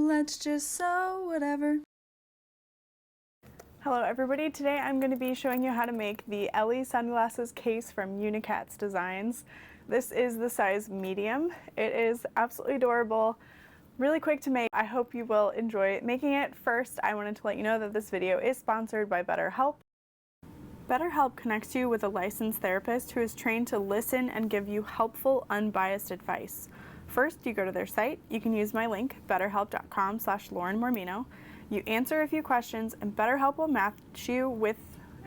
let's just sew whatever. Hello everybody, today I'm going to be showing you how to make the Ellie sunglasses case from UniKatz Designs. This is the size medium. It is absolutely adorable, really quick to make. I hope you will enjoy making it. First, I wanted to let you know that this video is sponsored by BetterHelp. BetterHelp connects you with a licensed therapist who is trained to listen and give you helpful, unbiased advice. First, you go to their site. You can use my link, betterhelp.com/LaurenMormino. You answer a few questions, and BetterHelp will match you with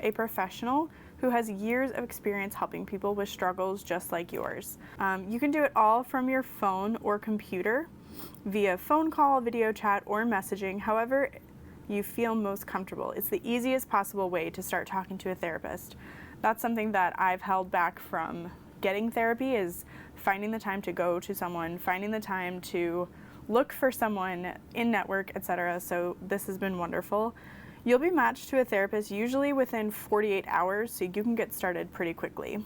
a professional who has years of experience helping people with struggles just like yours. You can do it all from your phone or computer via phone call, video chat, or messaging, however you feel most comfortable. It's the easiest possible way to start talking to a therapist. That's something that I've held back from getting therapy, is finding the time to go to someone, finding the time to look for someone in network, etc. So this has been wonderful. You'll be matched to a therapist usually within 48 hours, so you can get started pretty quickly.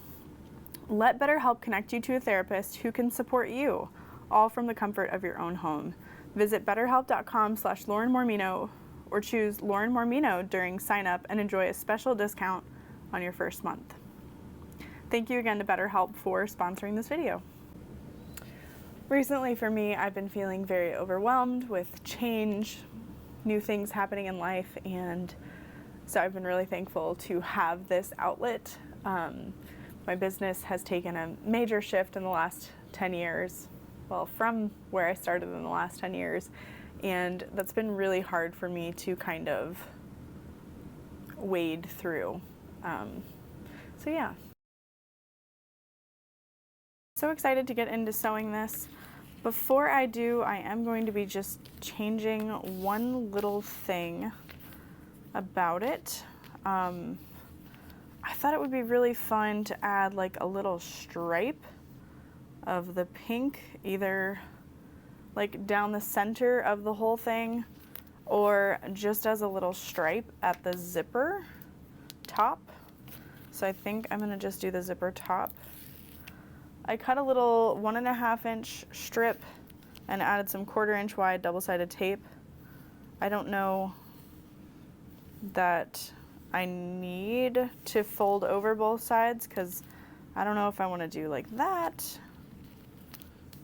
Let BetterHelp connect you to a therapist who can support you, all from the comfort of your own home. Visit betterhelp.com/LaurenMormino or choose Lauren Mormino during sign up and enjoy a special discount on your first month. Thank you again to BetterHelp for sponsoring this video. Recently for me, I've been feeling very overwhelmed with change, new things happening in life, and so I've been really thankful to have this outlet. My business has taken a major shift in the last 10 years, well, from where I started in the last 10 years, and that's been really hard for me to kind of wade through. So yeah. So excited to get into sewing this. Before I do, I am going to be just changing one little thing about it. I thought it would be really fun to add like a little stripe of the pink, either like down the center of the whole thing or just as a little stripe at the zipper top. So I think I'm gonna just do the zipper top. I cut a little 1.5 inch strip and added some 1/4 inch wide double-sided tape. I don't know that I need to fold over both sides because I don't know if I want to do like that.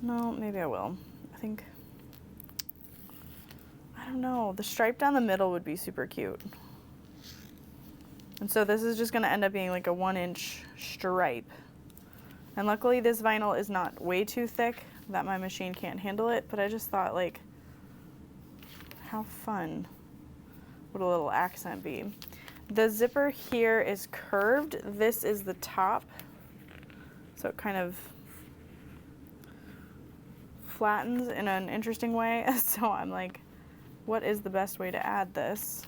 No, maybe I will. I don't know. The stripe down the middle would be super cute. And so this is just going to end up being like a 1 inch stripe. And luckily this vinyl is not way too thick that my machine can't handle it, but I just thought, like, how fun would a little accent be? The zipper here is curved. This is the top. So it kind of flattens in an interesting way. So I'm like, what is the best way to add this?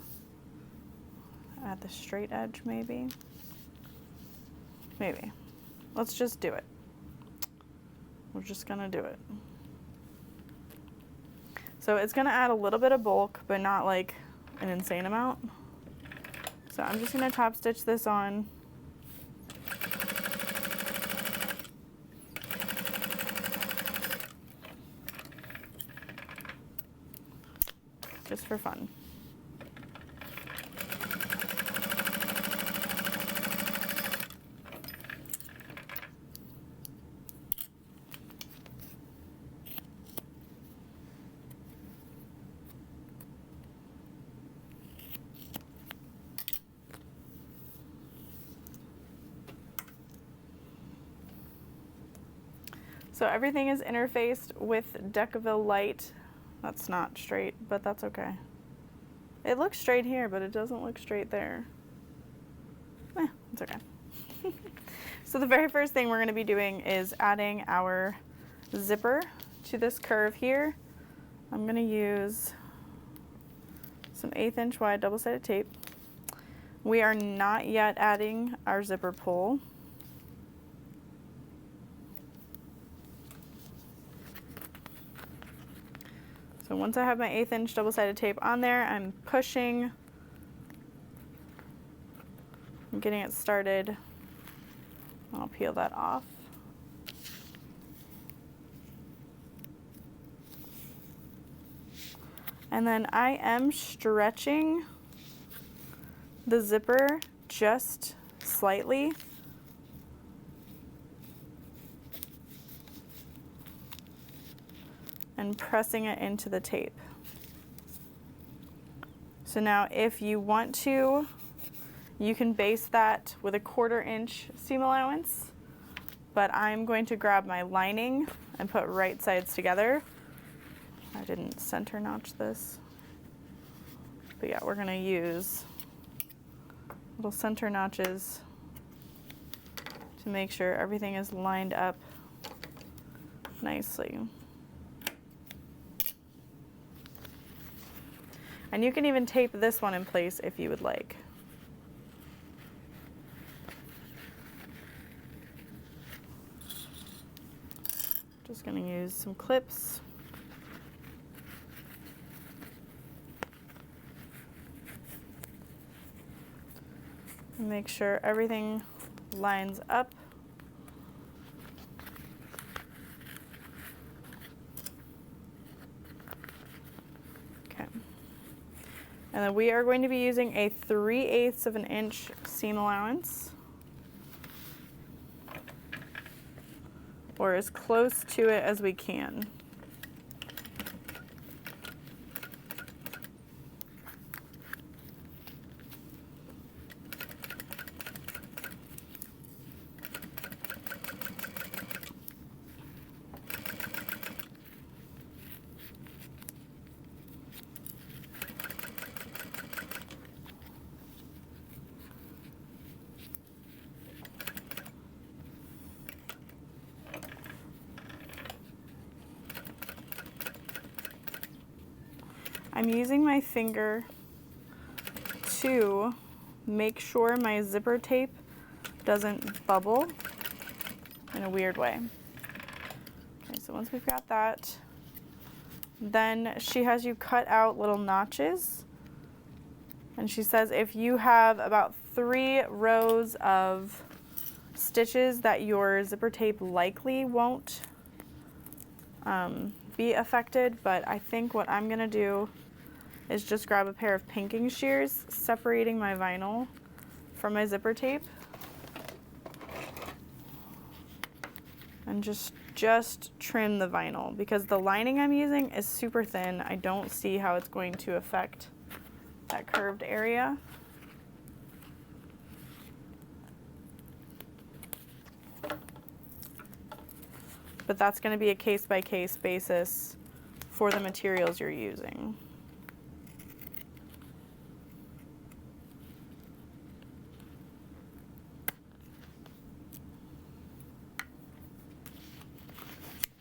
Add the straight edge, maybe? Maybe. Let's just do it. We're just gonna do it. So it's gonna add a little bit of bulk, but not like an insane amount. So I'm just gonna top stitch this on. Just for fun. So everything is interfaced with Decaville Light. That's not straight, but that's okay. It looks straight here, but it doesn't look straight there. It's okay. So the very first thing we're going to be doing is adding our zipper to this curve here. I'm going to use some 1/8 inch wide double-sided tape. We are not yet adding our zipper pull. So once I have my 1/8 inch double-sided tape on there, I'm pushing, I'm getting it started. I'll peel that off. And then I am stretching the zipper just slightly. And pressing it into the tape. So now if you want to, you can base that with a 1/4 inch seam allowance, but I'm going to grab my lining and put right sides together. I didn't center notch this, but yeah, we're gonna use little center notches to make sure everything is lined up nicely. And you can even tape this one in place if you would like. Just gonna use some clips. And make sure everything lines up. Okay. And then we are going to be using a 3/8 of an inch seam allowance, or as close to it as we can. I'm using my finger to make sure my zipper tape doesn't bubble in a weird way. Okay, so once we've got that, then she has you cut out little notches. And she says if you have about 3 rows of stitches that your zipper tape likely won't be affected, but I think what I'm gonna do is just grab a pair of pinking shears, separating my vinyl from my zipper tape, and just trim the vinyl, because the lining I'm using is super thin. I don't see how it's going to affect that curved area. But that's going to be a case-by-case basis for the materials you're using.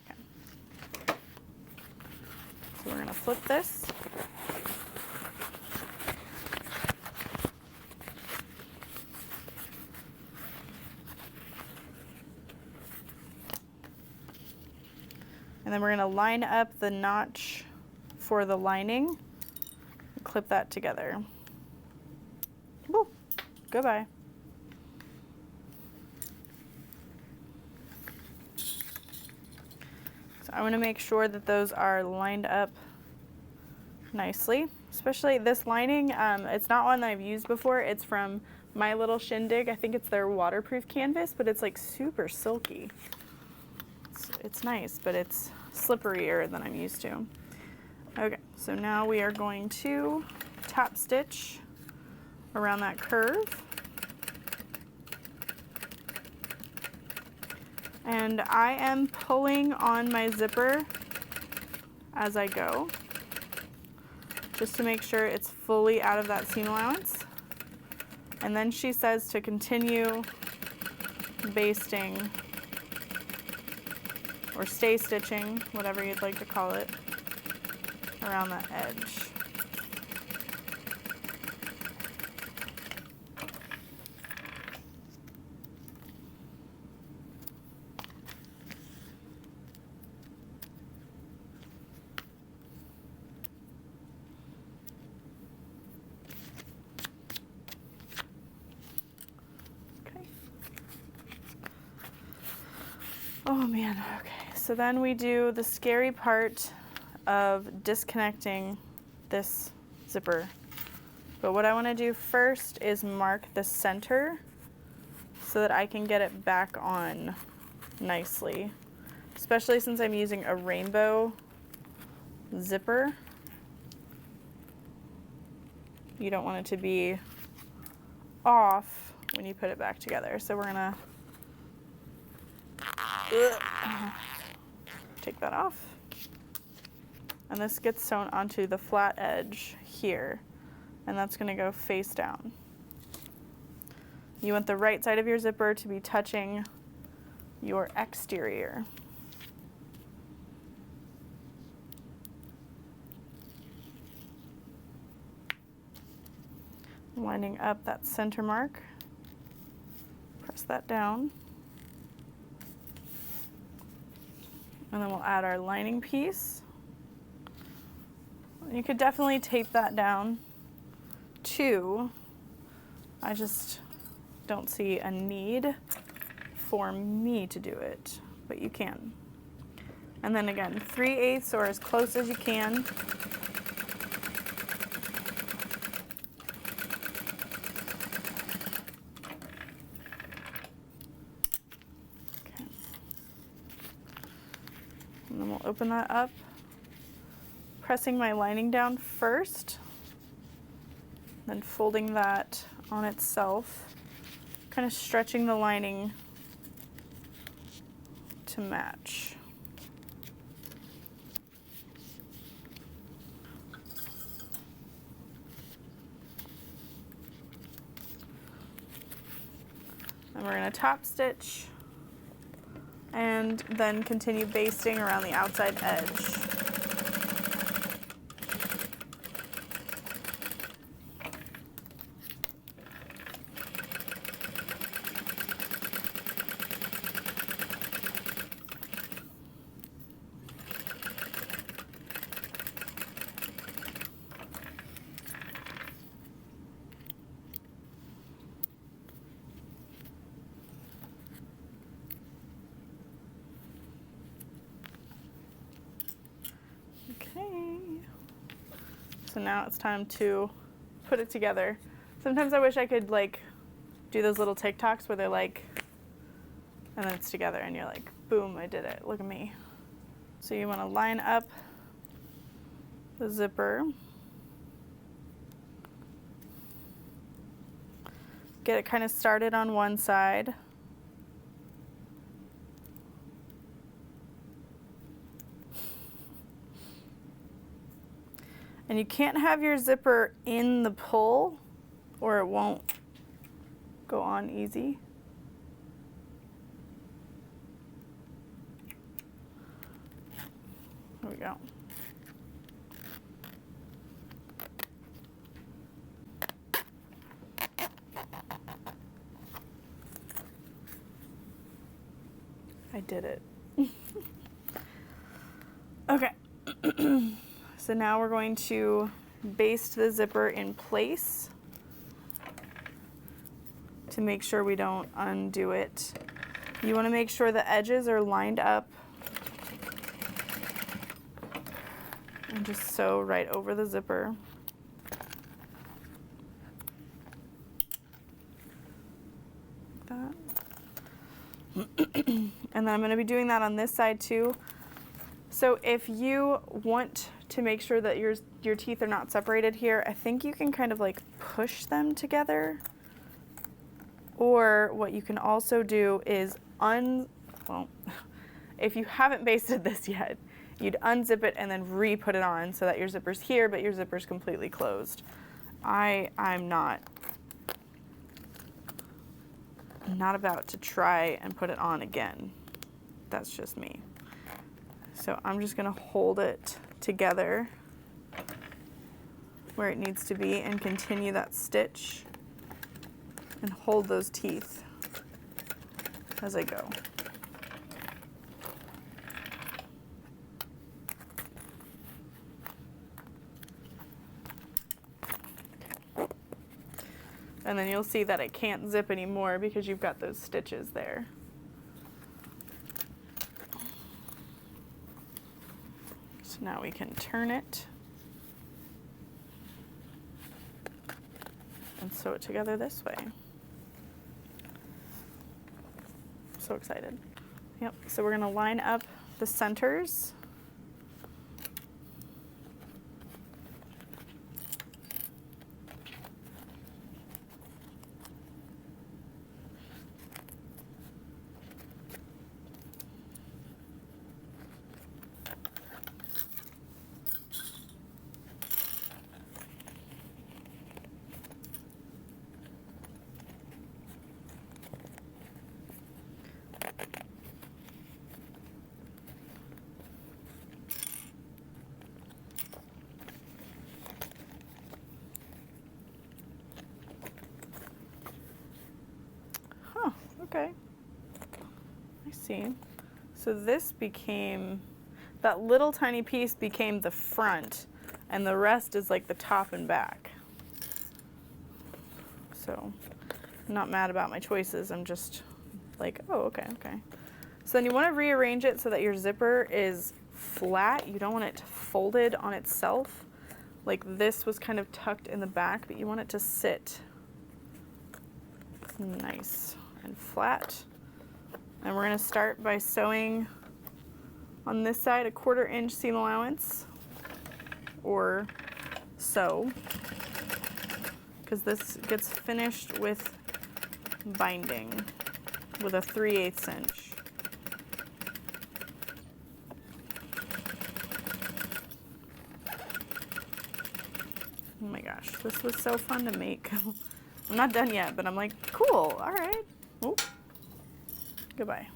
Okay. So we're going to flip this. And then we're going to line up the notch for the lining and clip that together. Woo, goodbye. So I want to make sure that those are lined up nicely, especially this lining. It's not one that I've used before. It's from My Little Shindig. I think it's their waterproof canvas, but it's like super silky. It's nice, but it's slipperier than I'm used to. Okay, so now we are going to top stitch around that curve. And I am pulling on my zipper as I go, just to make sure it's fully out of that seam allowance. And then she says to continue basting or stay stitching, whatever you'd like to call it, around that edge. Okay. Oh man, okay. So then we do the scary part of disconnecting this zipper. But what I want to do first is mark the center so that I can get it back on nicely, especially since I'm using a rainbow zipper. You don't want it to be off when you put it back together. So we're gonna take that off. And this gets sewn onto the flat edge here, and that's gonna go face down. You want the right side of your zipper to be touching your exterior. Lining up that center mark, press that down. And then we'll add our lining piece. You could definitely tape that down too. I just don't see a need for me to do it, but you can. And then again, 3/8 or as close as you can. Okay. And then we'll open that up, pressing my lining down first, then folding that on itself, kind of stretching the lining to match. And we're going to top stitch and then continue basting around the outside edge. Okay, so now it's time to put it together. Sometimes I wish I could like do those little TikToks where they're like, and then it's together and you're like, boom, I did it, look at me. So you want to line up the zipper, get it kind of started on one side. And you can't have your zipper in the pull or it won't go on easy. There we go. I did it. Okay. So now we're going to baste the zipper in place to make sure we don't undo it. You want to make sure the edges are lined up and just sew right over the zipper. Like that. And then I'm going to be doing that on this side too. So if you want to make sure that your teeth are not separated here, I think you can kind of like push them together. Or what you can also do is well, if you haven't basted this yet, you'd unzip it and then re-put it on so that your zipper's here, but your zipper's completely closed. I'm not about to try and put it on again. That's just me. So I'm just gonna hold it together where it needs to be and continue that stitch and hold those teeth as I go. And then you'll see that it can't zip anymore because you've got those stitches there. So now we can turn it. and sew it together this way. So excited. Yep, so we're gonna line up the centers. Okay, I see. So this became, that little tiny piece became the front, and the rest is like the top and back. So I'm not mad about my choices, I'm just like, oh, okay. So then you want to rearrange it so that your zipper is flat. You don't want it folded on itself. Like this was kind of tucked in the back, but you want it to sit nice and flat. And we're going to start by sewing on this side a 1/4 inch seam allowance, or so, because this gets finished with binding with a 3/8 inch. Oh my gosh, this was so fun to make. I'm not done yet, but I'm like, cool, all right. Oh, goodbye.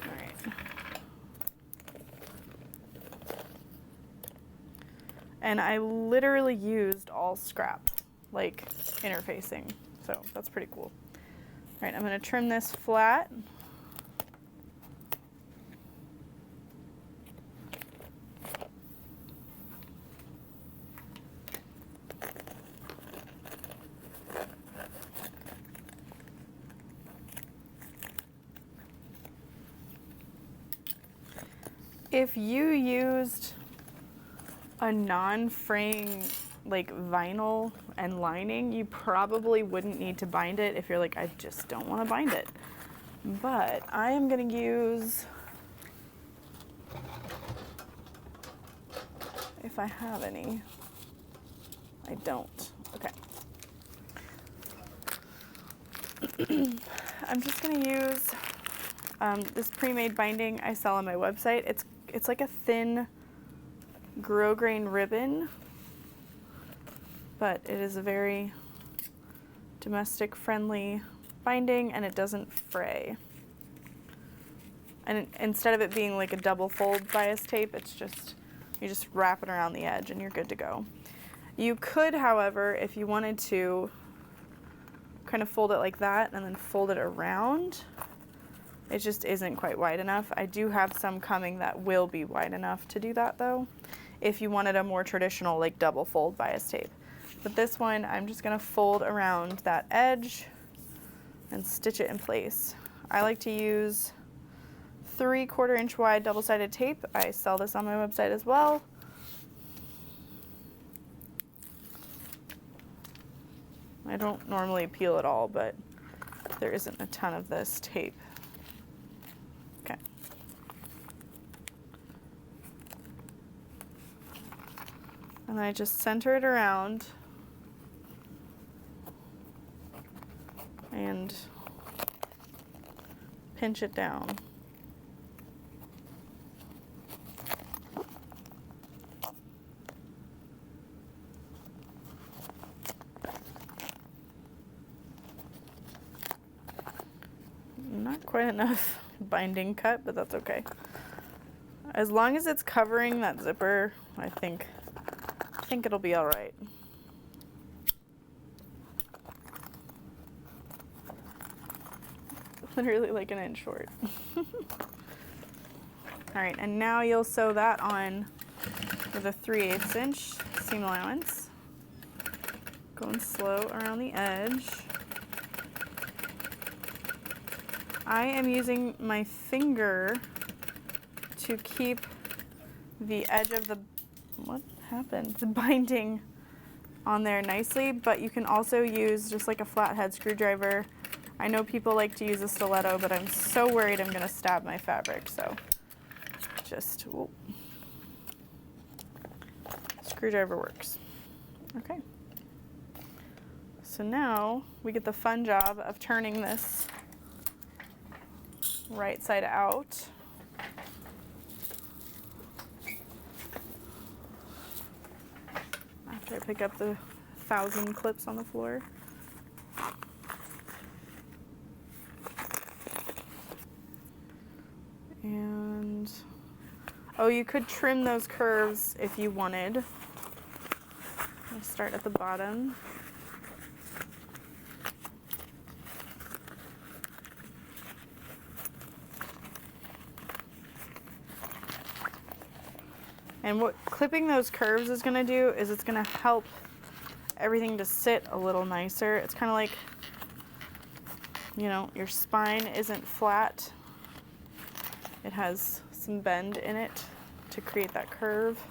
All right. And I literally used all scrap, like interfacing, so that's pretty cool. All right, I'm gonna trim this flat. If you used a non-fraying like vinyl and lining, you probably wouldn't need to bind it if you're like, I just don't want to bind it. But I am going to use, if I have any, I don't. Okay. I'm just going to use this pre-made binding I sell on my website. It's like a thin grosgrain ribbon, but it is a very domestic friendly binding and it doesn't fray. And instead of it being like a double fold bias tape, it's just, you just wrap it around the edge and you're good to go. You could, however, if you wanted to, kind of fold it like that and then fold it around. It just isn't quite wide enough. I do have some coming that will be wide enough to do that though, if you wanted a more traditional like double fold bias tape. But this one, I'm just gonna fold around that edge and stitch it in place. I like to use 3/4 inch wide double-sided tape. I sell this on my website as well. I don't normally peel it all, but there isn't a ton of this tape. Okay. And then I just center it around and pinch it down. Not quite enough binding cut, but that's okay. As long as it's covering that zipper, I think it'll be all right. Literally like an inch short. All right, and now you'll sew that on with a 3/8 inch seam allowance. Going slow around the edge. I am using my finger to keep the edge of the, what happened? The binding on there nicely, but you can also use just like a flathead screwdriver. I know people like to use a stiletto, but I'm so worried I'm gonna stab my fabric, so just, whoop. Screwdriver works. Okay. So now we get the fun job of turning this right side out. After I pick up the 1,000 clips on the floor. And, oh, you could trim those curves if you wanted. I'll start at the bottom. And what clipping those curves is gonna do is it's gonna help everything to sit a little nicer. It's kind of like, you know, your spine isn't flat. It has some bend in it to create that curve.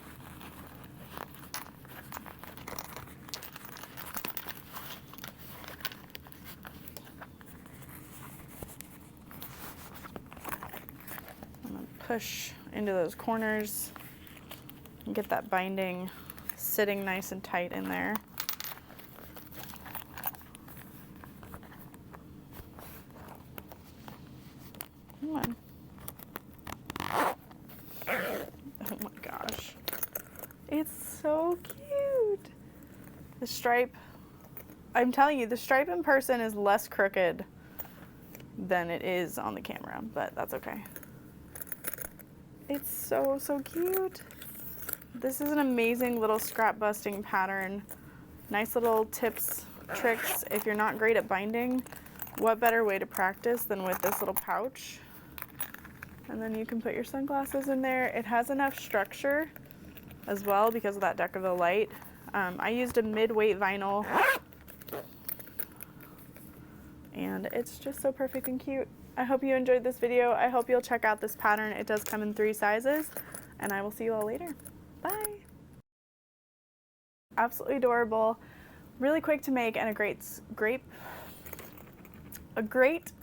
I'm gonna push into those corners and get that binding sitting nice and tight in there. Come on. Oh my gosh. It's so cute. The stripe, I'm telling you, the stripe in person is less crooked than it is on the camera, but that's okay. It's so, so cute. This is an amazing little scrap busting pattern. Nice little tips, tricks. If you're not great at binding, what better way to practice than with this little pouch? And then you can put your sunglasses in there. It has enough structure as well because of that deck of the light. I used a mid-weight vinyl and it's just so perfect and cute. I hope you enjoyed this video. I hope you'll check out this pattern. It does come in 3 sizes, and I will see you all later. Bye. Absolutely adorable, really quick to make, and a great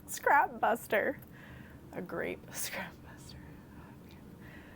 scrap buster. A grape scrap